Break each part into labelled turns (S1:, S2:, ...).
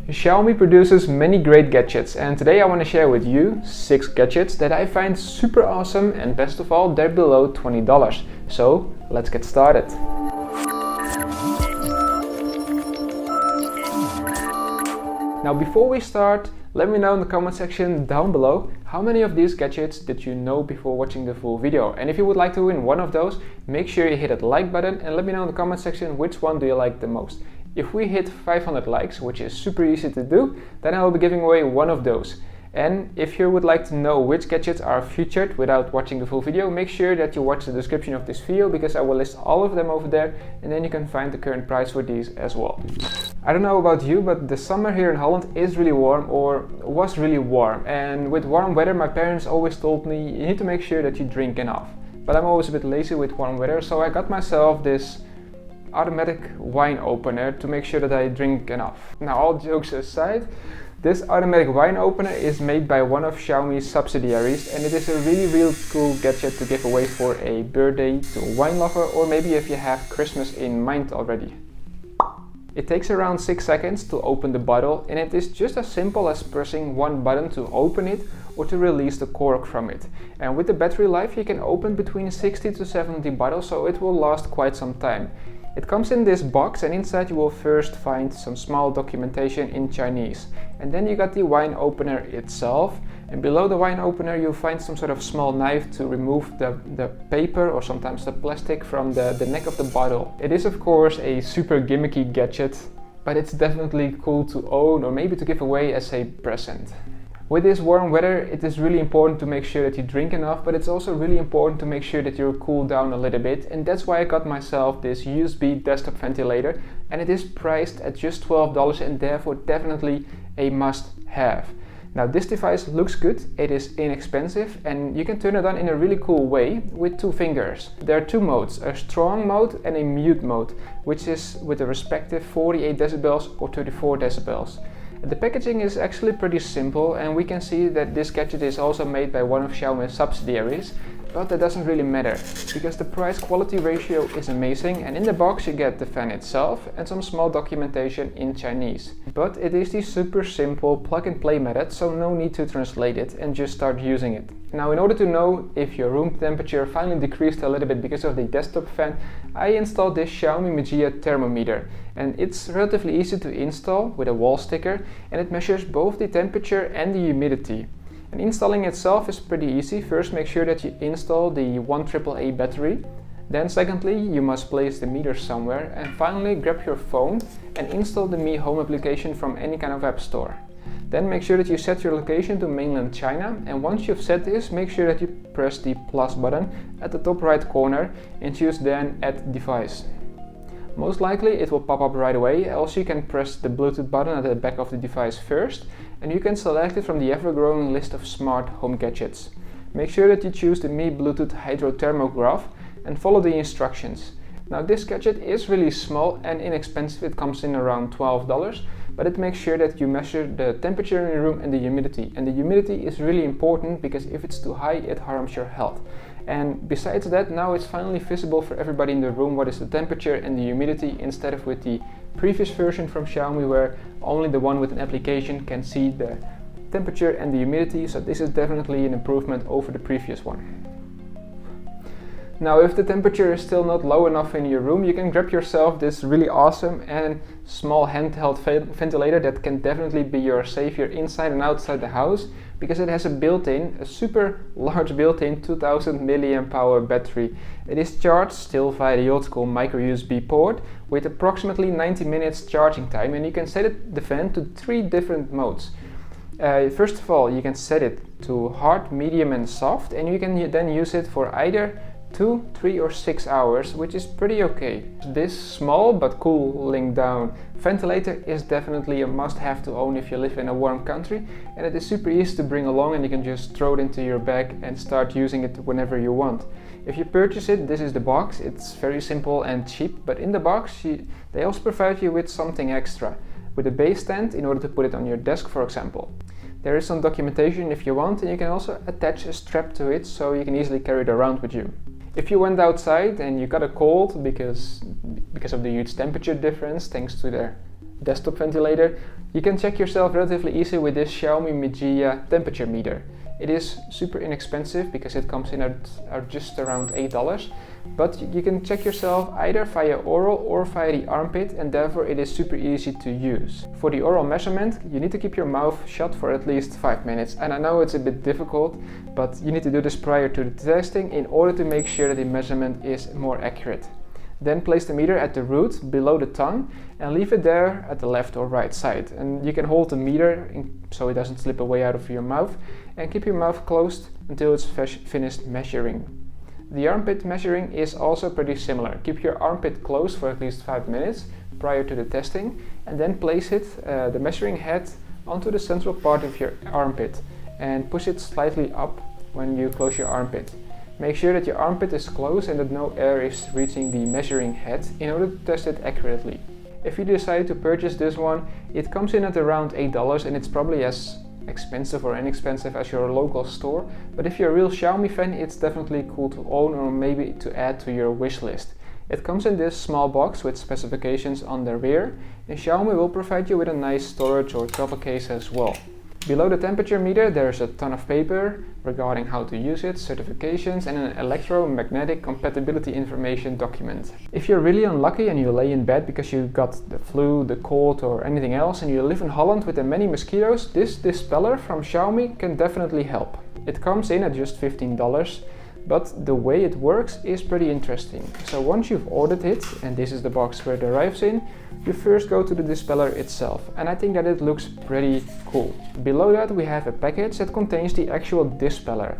S1: Xiaomi produces many great gadgets, and today I want to share with you 6 gadgets that I find super awesome, and best of all, they're below $20. So let's get started. Now before we start, let me know in the comment section down below how many of these gadgets did you know before watching the full video. And if you would like to win one of those, make sure you hit that like button and let me know in the comment section which one do you like the most. If we hit 500 likes, which is super easy to do, then I will be giving away one of those. And if you would like to know which gadgets are featured without watching the full video, make sure that you watch the description of this video because I will list all of them over there, and then you can find the current price for these as well. I don't know about you, but the summer here in Holland is really warm, or was really warm. And with warm weather, my parents always told me you need to make sure that you drink enough. But I'm always a bit lazy with warm weather, so I got myself this automatic wine opener to make sure that I drink enough. Now, all jokes aside, this automatic wine opener is made by one of Xiaomi's subsidiaries, and it is a really cool gadget to give away for a birthday to a wine lover, or maybe if you have Christmas in mind already. It takes around 6 seconds to open the bottle, and it is just as simple as pressing one button to open it or to release the cork from it. And with the battery life, you can open between 60 to 70 bottles, so it will last quite some time. It comes in this box, and inside you will first find some small documentation in Chinese. And then you got the wine opener itself, and below the wine opener you'll find some sort of small knife to remove the paper or sometimes the plastic from the neck of the bottle. It is of course a super gimmicky gadget, but it's definitely cool to own or maybe to give away as a present. With this warm weather, it is really important to make sure that you drink enough, but it's also really important to make sure that you're cooled down a little bit, and that's why I got myself this USB desktop ventilator, and it is priced at just $12 and therefore definitely a must-have. Now this device looks good, it is inexpensive, and you can turn it on in a really cool way with 2 fingers. There are 2 modes, a strong mode and a mute mode, which is with the respective 48 decibels or 34 decibels. The packaging is actually pretty simple, and we can see that this gadget is also made by one of Xiaomi's subsidiaries, but that doesn't really matter because the price quality ratio is amazing, and in the box you get the fan itself and some small documentation in Chinese. But it is the super simple plug and play method, so no need to translate it and just start using it. Now, in order to know if your room temperature finally decreased a little bit because of the desktop fan, I installed this Xiaomi Mi Gadgets thermometer, and it's relatively easy to install with a wall sticker, and it measures both the temperature and the humidity. And installing itself is pretty easy. First, make sure that you install the 1AAA battery. Then secondly, you must place the meter somewhere, and finally grab your phone and install the Mi Home application from any kind of app store. Then make sure that you set your location to mainland China, and once you've set this, make sure that you press the plus button at the top right corner and choose then Add Device. Most likely it will pop up right away, else you can press the Bluetooth button at the back of the device first, and you can select it from the ever-growing list of smart home gadgets. Make sure that you choose the Mi Bluetooth Hydro Thermograph and follow the instructions. Now this gadget is really small and inexpensive, it comes in around $12, but it makes sure that you measure the temperature in your room and the humidity. And the humidity is really important because if it's too high, it harms your health. And besides that, now it's finally visible for everybody in the room what is the temperature and the humidity, instead of with the previous version from Xiaomi where only the one with an application can see the temperature and the humidity. So this is definitely an improvement over the previous one. Now, if the temperature is still not low enough in your room, you can grab yourself this really awesome and small handheld ventilator that can definitely be your savior inside and outside the house, because it has a super large built-in 2000 mAh battery. It is charged still via the old school micro USB port with approximately 90 minutes charging time, and you can set the fan to 3 different modes. First of all, you can set it to hard, medium and soft, and you can then use it for either 2, 3 or 6 hours, which is pretty okay. This small but cooling down ventilator is definitely a must-have to own if you live in a warm country, and it is super easy to bring along, and you can just throw it into your bag and start using it whenever you want. If you purchase it, this is the box. It's very simple and cheap, but in the box they also provide you with something extra, with a base stand in order to put it on your desk, for example. There is some documentation if you want, and you can also attach a strap to it so you can easily carry it around with you. If you went outside and you got a cold because of the huge temperature difference thanks to the desktop ventilator, you can check yourself relatively easy with this Xiaomi Mi Gadgets temperature meter. It is super inexpensive because it comes in at just around $8, but you can check yourself either via oral or via the armpit, and therefore it is super easy to use. For the oral measurement, you need to keep your mouth shut for at least 5 minutes, and I know it's a bit difficult, but you need to do this prior to the testing in order to make sure that the measurement is more accurate. Then place the meter at the root below the tongue and leave it there at the left or right side. And you can hold the meter so it doesn't slip away out of your mouth, and keep your mouth closed until it's finished measuring. The armpit measuring is also pretty similar. Keep your armpit closed for at least 5 minutes prior to the testing, and then place the measuring head onto the central part of your armpit and push it slightly up when you close your armpit. Make sure that your armpit is closed and that no air is reaching the measuring head in order to test it accurately. If you decide to purchase this one, it comes in at around $8 and it's probably as expensive or inexpensive as your local store, but if you're a real Xiaomi fan, it's definitely cool to own or maybe to add to your wish list. It comes in this small box with specifications on the rear, and Xiaomi will provide you with a nice storage or travel case as well. Below the temperature meter there's a ton of paper regarding how to use it, certifications, and an electromagnetic compatibility information document. If you're really unlucky and you lay in bed because you got the flu, the cold or anything else, and you live in Holland with the many mosquitoes, this dispeller from Xiaomi can definitely help. It comes in at just $15, but the way it works is pretty interesting. So once you've ordered it, and this is the box where it arrives in, you first go to the dispeller itself, and I think that it looks pretty cool. Below that we have a package that contains the actual dispeller,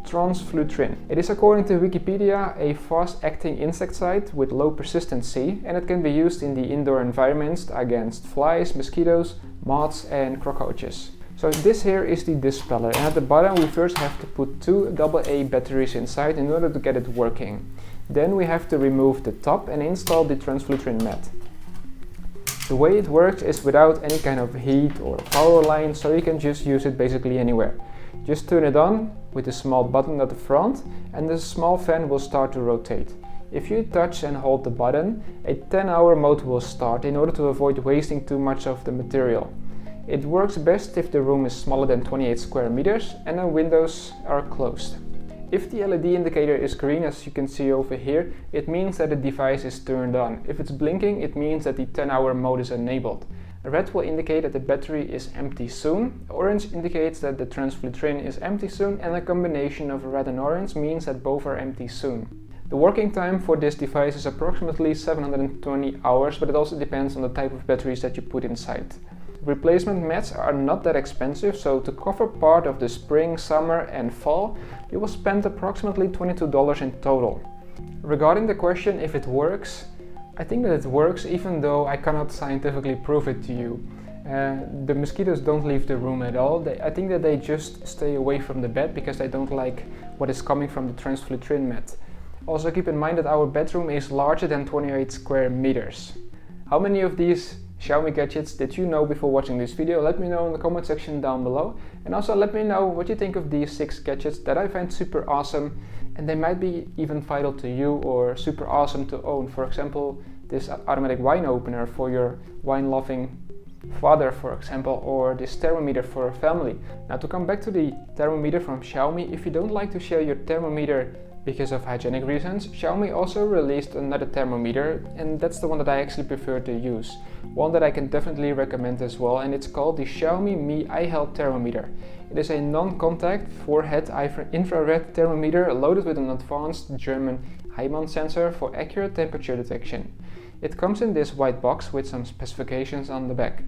S1: 𝙤𝙪𝙗𝙨. It is, according to Wikipedia, a fast-acting insecticide with low persistency, and it can be used in the indoor environments against flies, mosquitoes, moths and cockroaches. So this here is the dispeller, and at the bottom we first have to put 2 AA batteries inside in order to get it working. Then we have to remove the top and install the 𝙤𝙪𝙗𝙨 mat. The way it works is without any kind of heat or power line, so you can just use it basically anywhere. Just turn it on with a small button at the front and the small fan will start to rotate. If you touch and hold the button, a 10-hour mode will start in order to avoid wasting too much of the material. It works best if the room is smaller than 28 square meters and the windows are closed. If the LED indicator is green, as you can see over here, it means that the device is turned on. If it's blinking, it means that the 10-hour mode is enabled. Red will indicate that the battery is empty soon. Orange indicates that the 𝙤𝙪𝙗𝙨 is empty soon, and a combination of red and orange means that both are empty soon. The working time for this device is approximately 720 hours, but it also depends on the type of batteries that you put inside. Replacement mats are not that expensive, so to cover part of the spring, summer and fall, you will spend approximately $22 in total. Regarding the question if it works, I think that it works even though I cannot scientifically prove it to you. The mosquitoes don't leave the room at all. I think that they just stay away from the bed because they don't like what is coming from the 𝙤𝙪𝙗𝙨 mat. Also keep in mind that our bedroom is larger than 28 square meters. How many of these Xiaomi gadgets did you know before watching this video? Let me know in the comment section down below, and also let me know what you think of these 6 gadgets that I find super awesome, and they might be even vital to you or super awesome to own. For example, this automatic wine opener for your wine loving father, for example, or this thermometer for a family. Now, to come back to the thermometer from Xiaomi, if you don't like to share your thermometer because of hygienic reasons, Xiaomi also released another thermometer, and that's the one that I actually prefer to use. One that I can definitely recommend as well, and it's called the Xiaomi Mi Handheld thermometer. It is a non-contact forehead infrared thermometer loaded with an advanced German Heimann sensor for accurate temperature detection. It comes in this white box with some specifications on the back.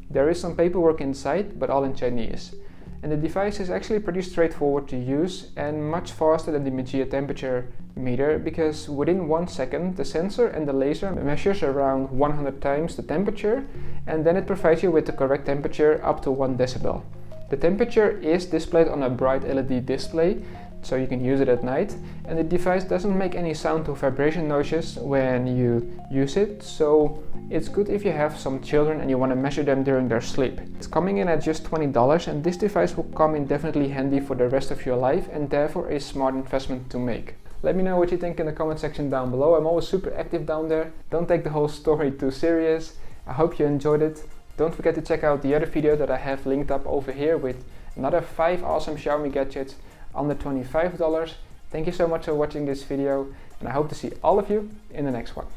S1: There is some paperwork inside, but all in Chinese. And the device is actually pretty straightforward to use and much faster than the Mi Gadgets temperature meter, because within 1 second the sensor and the laser measures around 100 times the temperature, and then it provides you with the correct temperature up to 1 decibel. The temperature is displayed on a bright LED display, so you can use it at night, and the device doesn't make any sound or vibration noises when you use it, so it's good if you have some children and you want to measure them during their sleep. It's coming in at just $20, and this device will come in definitely handy for the rest of your life, and therefore a smart investment to make. Let me know what you think in the comment section down below. I'm always super active down there. Don't take the whole story too serious. I hope you enjoyed it. Don't forget to check out the other video that I have linked up over here with another 5 awesome Xiaomi gadgets under $25. Thank you so much for watching this video, and I hope to see all of you in the next one.